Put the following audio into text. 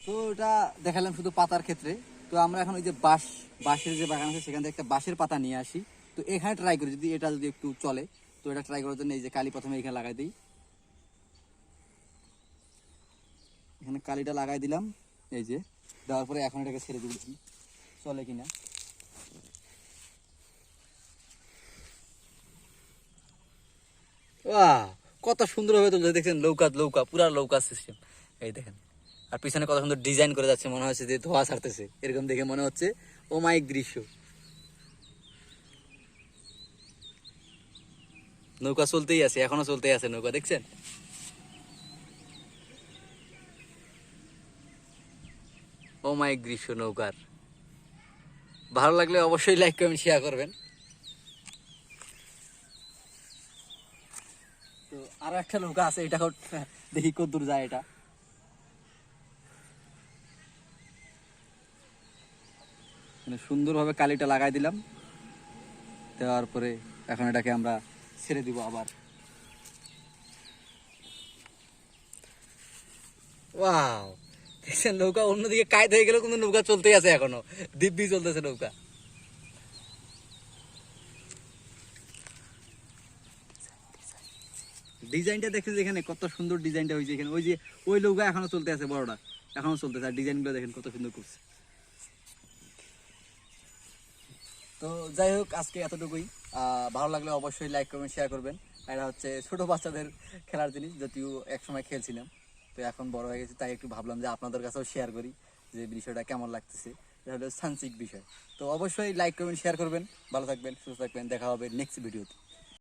তো এটা দেখালাম শুধু পাতার ক্ষেত্রে। তো আমরা এখন ওই যে বাঁশের যে বাগান আছে সেখান থেকে একটা বাঁশের পাতা নিয়ে আসি। তো এখানে ট্রাই করি যদি এটা যদি একটু চলে। তো এটা ট্রাই করার জন্য এই যে কালি প্রথমে এখানে লাগাই দিই, এখানে কালিটা লাগাই দিলাম। এই যে দেওয়ার পরে এখন এটাকে ছেড়ে দিচ্ছি চলে কিনা। বাহ, কত সুন্দর ভাবে তুলছে দেখছেন, লৌকা পুরা লৌকা সিস্টেম। এই দেখেন, আর পিছনে কত সুন্দর ডিজাইন করে যাচ্ছে, মনে হচ্ছে যে ধোয়া ছাড়তেছে, এরকম দেখে মনে হচ্ছে অমায়িক দৃশ্য। নৌকা চলতেই আছে, এখনো চলতেই আছে নৌকা, দেখছেন। অমায়িক দৃশ্য নৌকার। ভালো লাগলে অবশ্যই লাইক কমেন্ট শেয়ার করবেন। তো আরো একটা নৌকা আছে, এটা দেখি কত দূর যায় এটা। সুন্দরভাবে কালিটা লাগাই দিলাম, দেওয়ার পরে এখন এটাকে আমরা ছেড়ে দিব আবার। ওয়াও, দেখছেন নৌকা অন্যদিকে কায়দ হয়ে গেলেও কিন্তু নৌকা চলতেই আছে, এখনো দিব্যি চলতেছে নৌকা। ডিজাইনটা দেখছেন যেখানে কত সুন্দর ডিজাইনটা হয়েছে এখানে, ওই যে ওই নৌকা এখনো চলতে আছে, বড়টা এখনো চলতেছে, আর ডিজাইনগুলো দেখেন কত সুন্দর করছে। তো যাই হোক, আজকে এতটুকুই। ভালো লাগলে অবশ্যই লাইক করবেন, শেয়ার করবেন। এটা হচ্ছে ছোট বাচ্চাদের খেলার জিনিস, যদিও একসময় খেলছিলাম, তো এখন বড় হয়ে গেছে, তাই একটু ভাবলাম যে আপনাদের কাছেও শেয়ার করি যে বিষয়টা কেমন লাগতেছে। এটা হলো সায়েন্সিক বিষয়। তো অবশ্যই লাইক করবেন, শেয়ার করবেন। ভালো থাকবেন, সুস্থ থাকবেন, দেখা হবে নেক্সট ভিডিওতে।